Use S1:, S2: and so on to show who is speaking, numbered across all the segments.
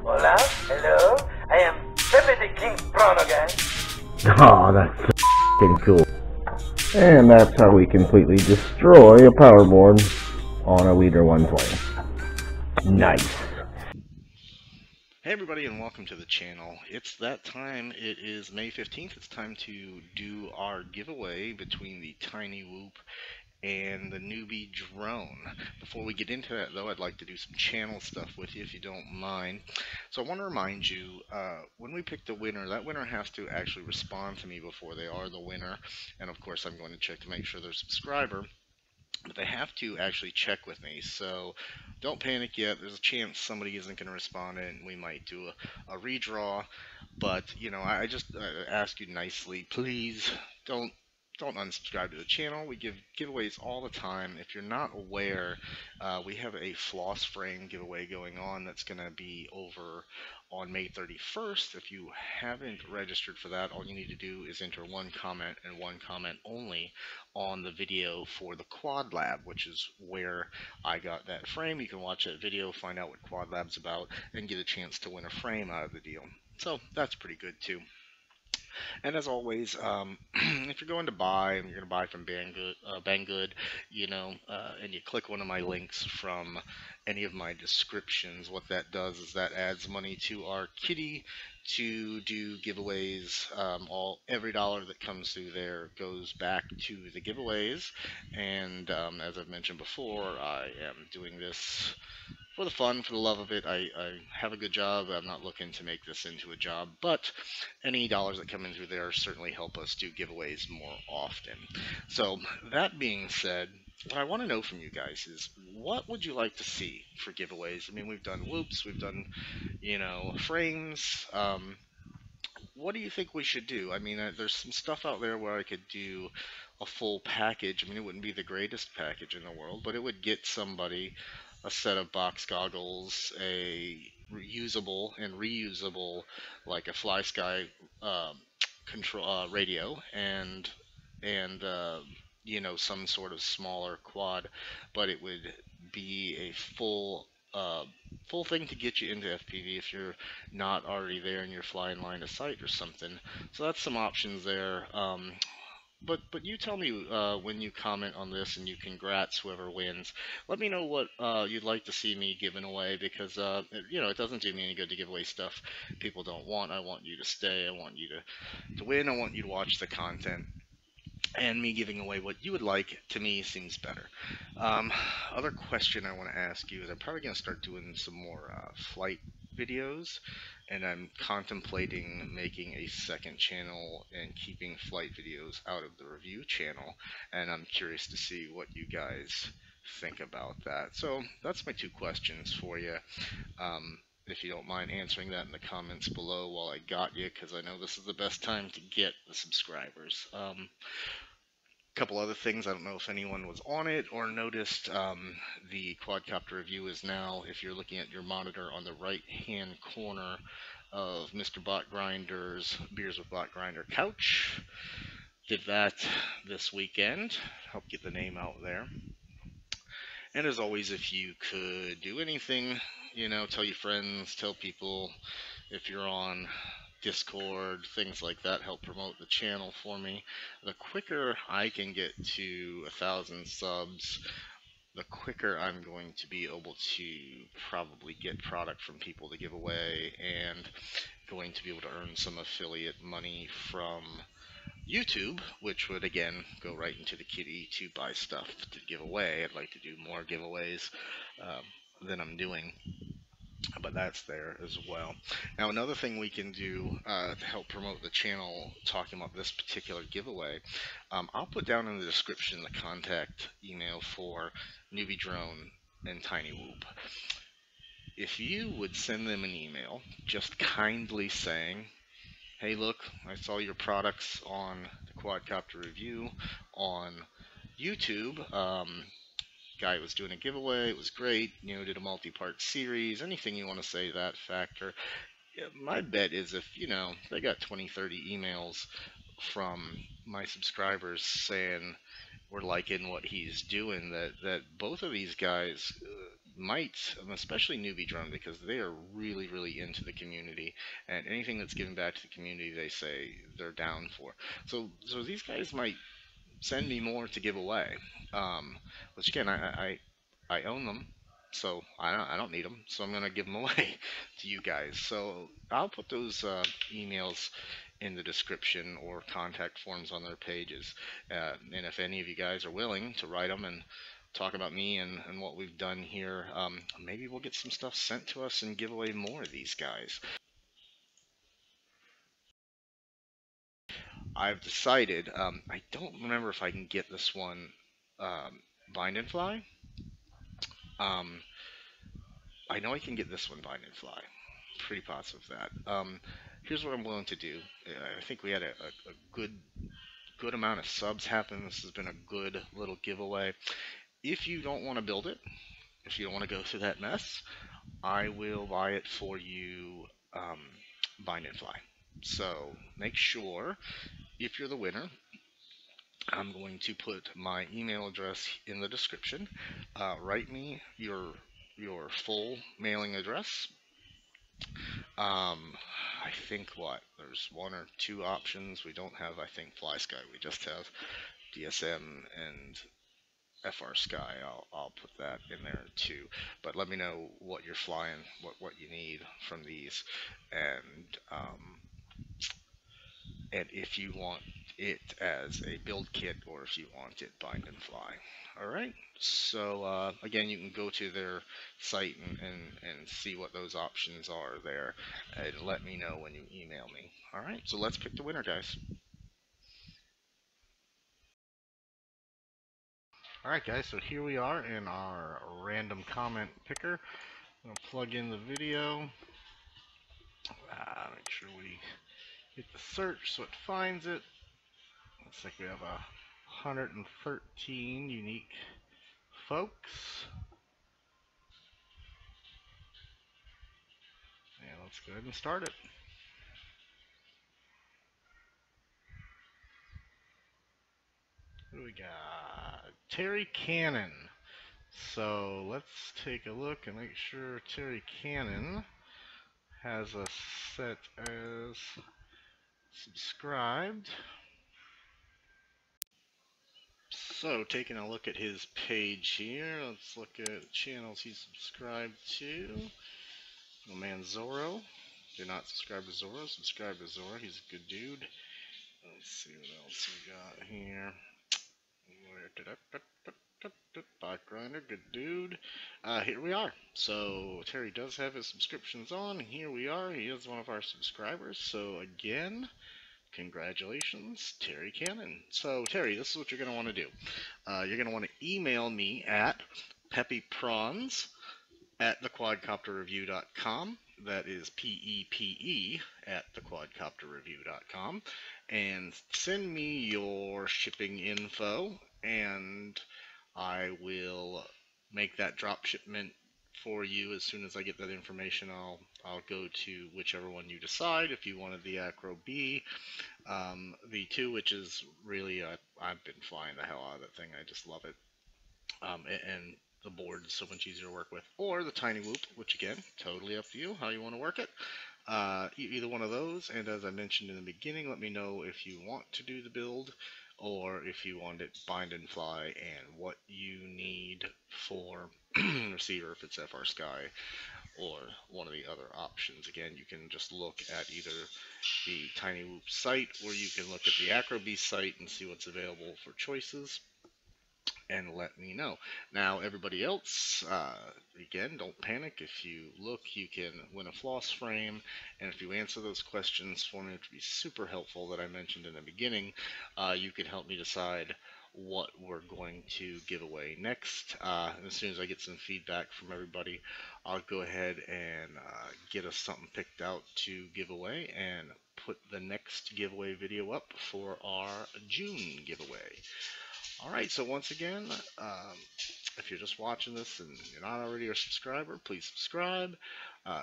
S1: Hola, hello, I am Pepe the King Prono Guy.
S2: Oh, that's so f***ing cool. And that's how we completely destroy a power board on a Leader 120. Nice.
S3: Hey everybody, and welcome to the channel. It's that time. It is May 15th. It's time to do our giveaway between the Tiny Whoop and the newbie drone. Before we get into that though, I'd like to do some channel stuff with you if you don't mind. So I want to remind you, when we pick the winner, that winner has to actually respond to me before they are the winner. And of course I'm going to check to make sure they're a subscriber. But they have to actually check with me, so don't panic yet. There's a chance somebody isn't going to respond, and we might do a redraw. But you know, I just ask you nicely, please don't unsubscribe to the channel. We give giveaways all the time. If you're not aware, we have a floss frame giveaway going on that's going to be over on May 31st. If you haven't registered for that, all you need to do is enter one comment and one comment only on the video for the Quad Lab, which is where I got that frame. You can watch that video, find out what Quad Lab's about, and get a chance to win a frame out of the deal. So that's pretty good too. And as always, if you're going to buy, and you're going to buy from Banggood, you know, and you click one of my links from any of my descriptions, what that does is that adds money to our kitty to do giveaways. Every dollar that comes through there goes back to the giveaways. And as I've mentioned before, I am doing this for the fun, for the love of it. I have a good job. I'm not looking to make this into a job, but any dollars that come in through there certainly help us do giveaways more often. So that being said, what I want to know from you guys is, what would you like to see for giveaways? I mean, we've done whoops, we've done, you know, frames. What do you think we should do? I mean, there's some stuff out there where I could do a full package. I mean, it wouldn't be the greatest package in the world, but it would get somebody a set of box goggles, a reusable and reusable, like a Fly Sky control radio, and you know, some sort of smaller quad, but it would be a full thing to get you into FPV if you're not already there and you're flying line of sight or something. So that's some options there. But you tell me when you comment on this, and you congrats whoever wins. Let me know what you'd like to see me giving away, because you know, it doesn't do me any good to give away stuff people don't want. I want you to stay. I want you to win. I want you to watch the content. And me giving away what you would like, to me, seems better. Other question I want to ask you is, I'm probably going to start doing some more flight videos, and I'm contemplating making a second channel and keeping flight videos out of the review channel, and I'm curious to see what you guys think about that. So that's my two questions for you. If you don't mind answering that in the comments below while I got you, because I know this is the best time to get the subscribers. Couple other things, I don't know if anyone was on it or noticed, the Quadcopter review is now, if you're looking at your monitor, on the right hand corner of Mr. Bot Grinder's Beers with Bot Grinder couch. Did that this weekend, help get the name out there. And as always, if you could do anything, you know, tell your friends, tell people, if you're on Discord, things like that, help promote the channel for me. The quicker I can get to 1,000 subs, the quicker I'm going to be able to probably get product from people to give away, and going to be able to earn some affiliate money from YouTube, which would again go right into the kitty to buy stuff to give away. I'd like to do more giveaways than I'm doing, but that's there as well. Now, another thing we can do to help promote the channel, talking about this particular giveaway, I'll put down in the description the contact email for Newbie Drone and Tiny Whoop. If you would send them an email just kindly saying, hey, look, I saw your products on the Quadcopter review on YouTube. Guy was doing a giveaway, it was great, you know, did a multi-part series, anything you want to say to that factor. Yeah, my bet is, if, you know, they got 20-30 emails from my subscribers saying we're liking what he's doing, that both of these guys might, especially newbie drone, because they are really, really into the community, and anything that's given back to the community, they say they're down for. So these guys might send me more to give away. Which again, I own them, so I don't need them, so I'm gonna give them away to you guys. So I'll put those emails in the description or contact forms on their pages. And if any of you guys are willing to write them and talk about me and what we've done here, maybe we'll get some stuff sent to us and give away more of these guys. I've decided, I don't remember if I can get this one bind and fly. I know I can get this one bind and fly. Pretty positive of that. Here's what I'm willing to do. I think we had a good amount of subs happen. This has been a good little giveaway. If you don't want to build it, if you don't want to go through that mess, I will buy it for you bind and fly. So make sure, if you're the winner, I'm going to put my email address in the description. Write me your full mailing address. I think there's one or two options. We don't have, I think, Fly Sky. We just have DSM and FR Sky. I'll put that in there too. But let me know what you're flying, what you need from these, and if you want it as a build kit or if you want it bind and fly. Alright, so again, you can go to their site and see what those options are there, and let me know when you email me. Alright, so let's pick the winner, guys. Alright guys, so here we are in our random comment picker. I'm going to plug in the video, make sure we hit the search so it finds it. Looks like we have 113 unique folks. And let's go ahead and start it. What do we got? Terry Cannon. So let's take a look and make sure Terry Cannon has us set as subscribed. So taking a look at his page here, let's look at channels he's subscribed to. Oh man, Zorro. If you're not subscribed to Zorro, subscribe to Zorro. He's a good dude. Let's see what else we got here. Bot Grinder, good dude. Here we are. So Terry does have his subscriptions on. Here we are. He is one of our subscribers. So again, congratulations, Terry Cannon. So Terry, this is what you're going to want to do. You're going to want to email me at peppyprawns@thequadcopterreview.com. That is PEPE at thequadcopterreview.com, and send me your shipping info, and I will make that drop shipment for you. As soon as I get that information, I'll go to whichever one you decide. If you wanted the Acro B V2, which is really I've been flying the hell out of that thing. I just love it, and the board is so much easier to work with. Or the Tiny Whoop, which again, totally up to you how you want to work it. Either one of those, and as I mentioned in the beginning, let me know if you want to do the build or if you want it bind and fly, and what you need for receiver, if it's FR Sky or one of the other options. Again, you can just look at either the Tiny Whoop site, or you can look at the Acro B site and see what's available for choices, and let me know. Now, everybody else, again, don't panic. If you look, you can win a floss frame, and if you answer those questions for me, which would be super helpful, that I mentioned in the beginning, you can help me decide what we're going to give away next. And as soon as I get some feedback from everybody, I'll go ahead and get us something picked out to give away, and put the next giveaway video up for our June giveaway. Alright, so once again, if you're just watching this and you're not already a subscriber, please subscribe,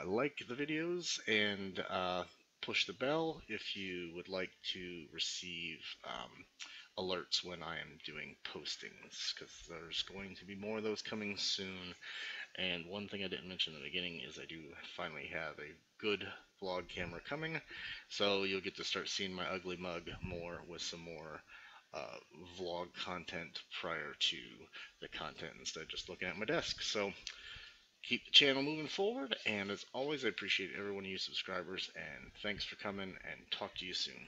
S3: like the videos, and push the bell if you would like to receive alerts when I am doing postings, because there's going to be more of those coming soon, And one thing I didn't mention in the beginning is I do finally have a good vlog camera coming, so you'll get to start seeing my ugly mug more with some more vlog content prior to the content instead of just looking at my desk. So keep the channel moving forward, and as always, I appreciate every one of you subscribers, and thanks for coming, and talk to you soon.